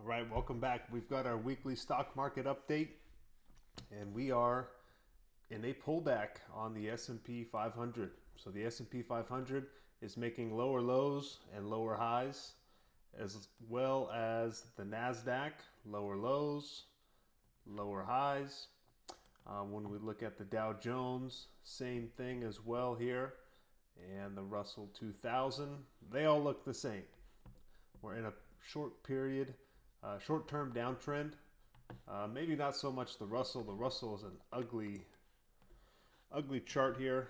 All right, welcome back. We've got our weekly stock market update, and we are in a pullback on the S&P 500. So the S&P 500 is making lower lows and lower highs, as well as the NASDAQ, lower lows, lower highs. When we look at the Dow Jones, same thing as well here, and the Russell 2000, they all look the same. We're in a short-term downtrend. Maybe not so much the Russell. The Russell is an ugly chart here.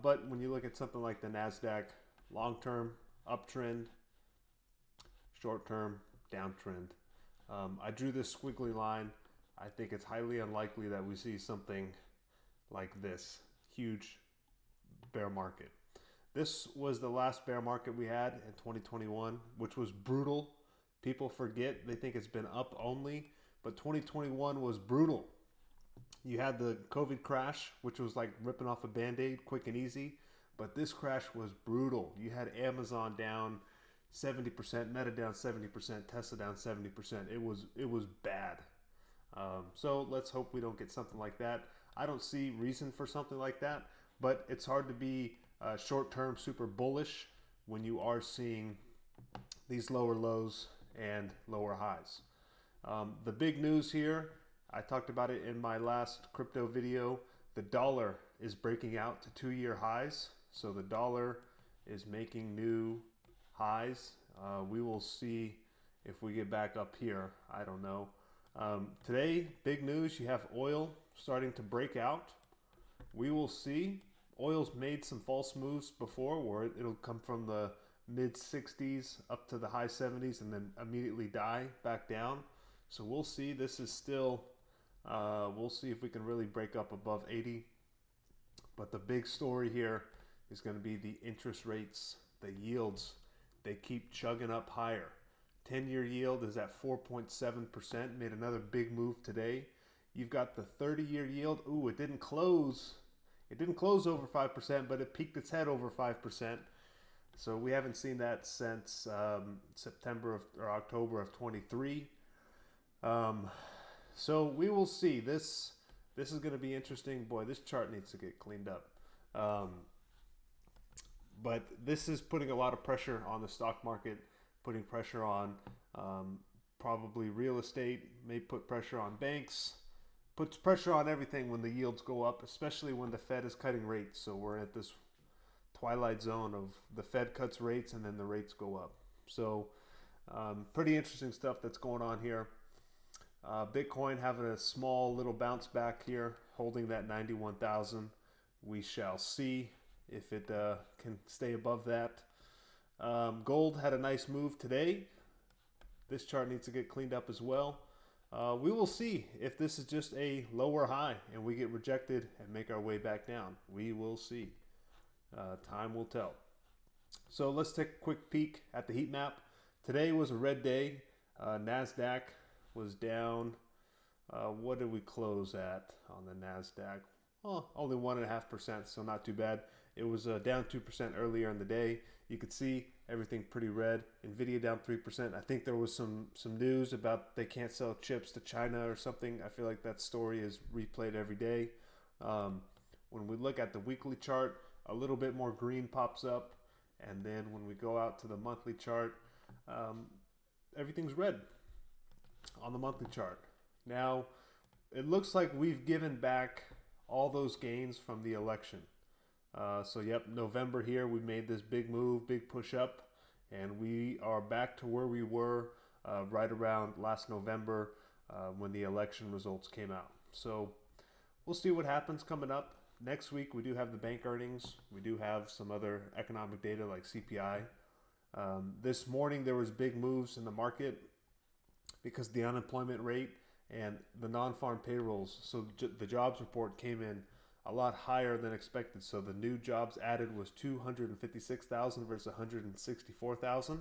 But when you look at something like the NASDAQ, long-term uptrend, short-term downtrend. I drew this squiggly line. I think it's highly unlikely that we see something like this huge bear market. This was the last bear market we had in 2021, which was brutal. People forget, they think it's been up only, but 2021 was brutal. You had the COVID crash, which was like ripping off a Band-Aid, quick and easy, but this crash was brutal. You had Amazon down 70%, Meta down 70%, Tesla down 70%. It was bad. So let's hope we don't get something like that. I don't see reason for something like that, but it's hard to be short-term super bullish when you are seeing these lower lows and lower highs. The big news here, I talked about it in my last crypto video, the dollar is breaking out to 2-year highs. So the dollar is making new highs. We will see if we get back up here. I don't know. Today, big news, you have oil starting to break out. We will see. Oil's made some false moves before where it'll come from the mid 60s up to the high 70s and then immediately die back down. So we'll see. This is still, we'll see if we can really break up above 80. But the big story here is going to be the interest rates, the yields. They keep chugging up higher. 10-year yield is at 4.7%, made another big move today. You've got the 30-year yield. Ooh, it didn't close. It didn't close over 5%, but it peaked its head over 5%. So we haven't seen that since September or October of 23. So we will see. This is going to be interesting. Boy, this chart needs to get cleaned up. But this is putting a lot of pressure on the stock market, putting pressure on probably real estate, may put pressure on banks, puts pressure on everything when the yields go up, especially when the Fed is cutting rates. So we're at this twilight zone of the Fed cuts rates and then the rates go up. So pretty interesting stuff that's going on here. Bitcoin having a small little bounce back here, holding that 91,000. We shall see if it can stay above that. Gold had a nice move today. This chart needs to get cleaned up as well. We will see if this is just a lower high and we get rejected and make our way back down. We will see. Time will tell. So let's take a quick peek at the heat map. Today was a red day. NASDAQ was down. What did we close at on the NASDAQ? Oh, only 1.5%, so not too bad. It was down 2% earlier in the day. You could see everything pretty red. Nvidia down 3%. I think there was some news about they can't sell chips to China or something. I feel like that story is replayed every day. When we look at the weekly chart, a little bit more green pops up. And then when we go out to the monthly chart, everything's red on the monthly chart. Now, it looks like we've given back all those gains from the election. So yep, November here, we made this big move, big push up, and we are back to where we were right around last November when the election results came out. So we'll see what happens coming up. Next week, we do have the bank earnings. We do have some other economic data like CPI. This morning, there was big moves in the market because the unemployment rate and the non-farm payrolls, so the jobs report came in a lot higher than expected. So the new jobs added was 256,000 versus 164,000.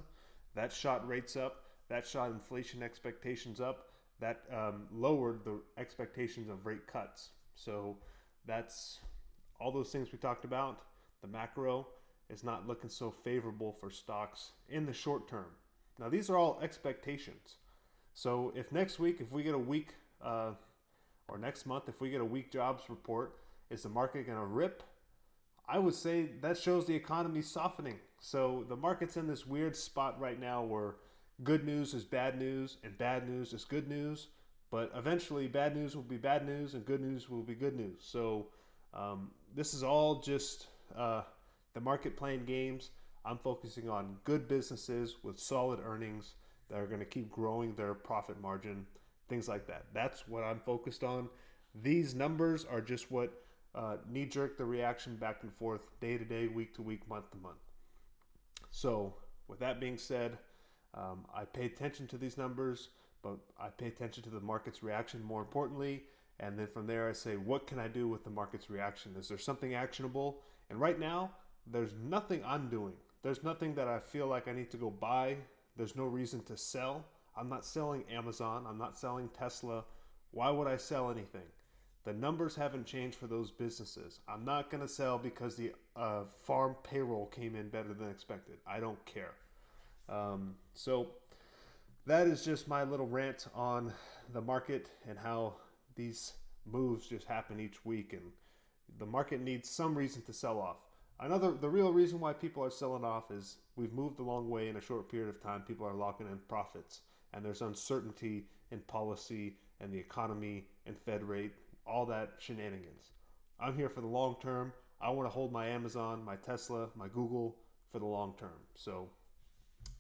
That shot rates up. That shot inflation expectations up. That lowered the expectations of rate cuts. So that's all those things we talked about. The macro is not looking so favorable for stocks in the short term. Now, these are all expectations. So if next week, if we get a weak, or next month, if we get a weak jobs report, is the market going to rip? I would say that shows the economy softening. So the market's in this weird spot right now where good news is bad news and bad news is good news. But eventually, bad news will be bad news and good news will be good news. So this is all just the market playing games. I'm focusing on good businesses with solid earnings that are going to keep growing their profit margin, things like that. That's what I'm focused on. These numbers are just what knee-jerk the reaction back and forth, day to day, week to week, month to month. So with that being said, I pay attention to these numbers, but I pay attention to the market's reaction more importantly. And then from there, I say, what can I do with the market's reaction? Is there something actionable? And right now, there's nothing I'm doing. There's nothing that I feel like I need to go buy. There's no reason to sell. I'm not selling Amazon. I'm not selling Tesla. Why would I sell anything? The numbers haven't changed for those businesses. I'm not going to sell because the farm payroll came in better than expected. I don't care. So that is just my little rant on the market and how these moves just happen each week, and the market needs some reason to sell off. The real reason why people are selling off is we've moved a long way in a short period of time. People are locking in profits, and there's uncertainty in policy and the economy and Fed rate, all that shenanigans. I'm here for the long term. I want to hold my Amazon, my Tesla, my Google for the long term. So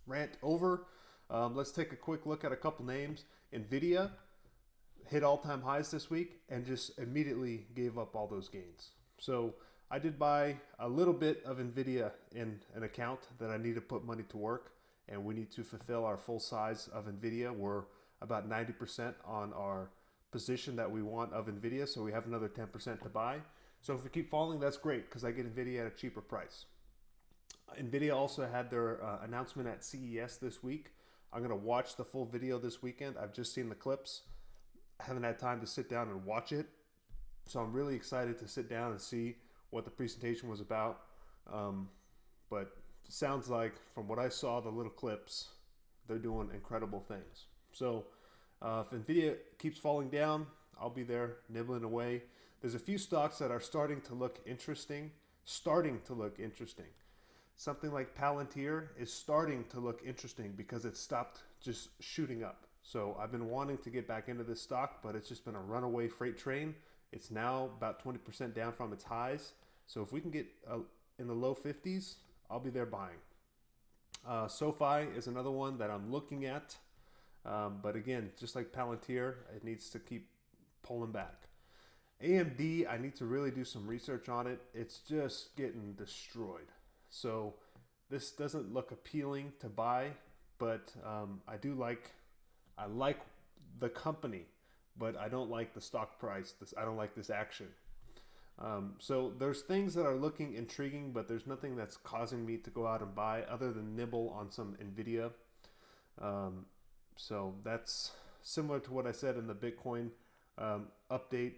rant over. Let's take a quick look at a couple names. Nvidia hit all-time highs this week and just immediately gave up all those gains. So I did buy a little bit of Nvidia in an account that I need to put money to work, and we need to fulfill our full size of Nvidia. We're about 90% on our position that we want of Nvidia, so we have another 10% to buy. So if we keep falling, that's great because I get Nvidia at a cheaper price. Nvidia also had their announcement at CES this week. I'm going to watch the full video this weekend. I've just seen the clips. I haven't had time to sit down and watch it. So I'm really excited to sit down and see what the presentation was about. But it sounds like from what I saw, the little clips, they're doing incredible things. So if Nvidia keeps falling down, I'll be there nibbling away. There's a few stocks that are starting to look interesting. Something like Palantir is starting to look interesting because it stopped just shooting up. So I've been wanting to get back into this stock, but it's just been a runaway freight train. It's now about 20% down from its highs. So if we can get in the low 50s, I'll be there buying. SoFi is another one that I'm looking at. But again, just like Palantir, it needs to keep pulling back. AMD, I need to really do some research on it. It's just getting destroyed. So this doesn't look appealing to buy, but I like the company, but I don't like the stock price. I don't like this action. So there's things that are looking intriguing, but there's nothing that's causing me to go out and buy other than nibble on some Nvidia. So that's similar to what I said in the Bitcoin update.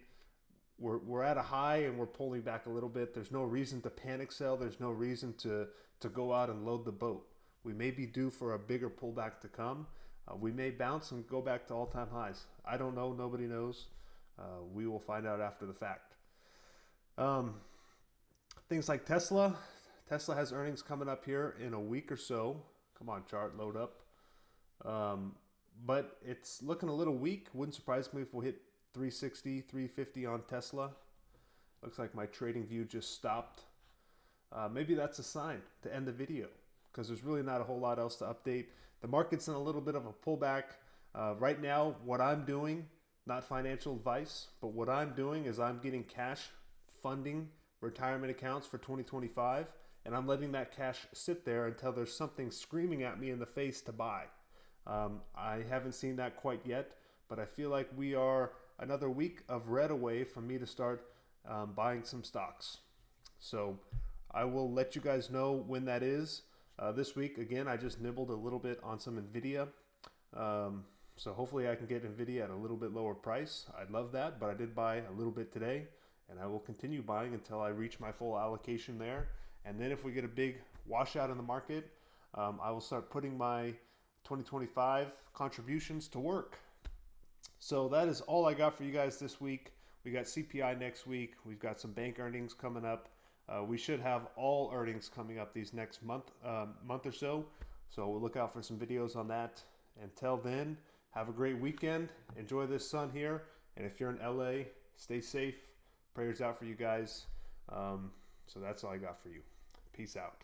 We're at a high and we're pulling back a little bit. There's no reason to panic sell. There's no reason to go out and load the boat. We may be due for a bigger pullback to come. We may bounce and go back to all-time highs. I don't know. Nobody knows. We will find out after the fact. Things like Tesla. Tesla has earnings coming up here in a week or so. Come on, chart, load up. But it's looking a little weak. Wouldn't surprise me if we hit 360, 350 on Tesla. Looks like my trading view just stopped. Maybe that's a sign to end the video because there's really not a whole lot else to update. The market's in a little bit of a pullback. Right now, what I'm doing, not financial advice, but what I'm doing is I'm getting cash funding retirement accounts for 2025, and I'm letting that cash sit there until there's something screaming at me in the face to buy. I haven't seen that quite yet, but I feel like we are another week of red away from me to start buying some stocks. So I will let you guys know when that is. This week, again, I just nibbled a little bit on some Nvidia. So hopefully I can get Nvidia at a little bit lower price. I'd love that, but I did buy a little bit today, and I will continue buying until I reach my full allocation there. And then if we get a big washout in the market, I will start putting my 2025 contributions to work. So that is all I got for you guys this week. We got CPI next week. We've got some bank earnings coming up. We should have all earnings coming up these next month or so. So we'll look out for some videos on that. Until then, have a great weekend. Enjoy this sun here. And if you're in LA, stay safe. Prayers out for you guys. So that's all I got for you. Peace out.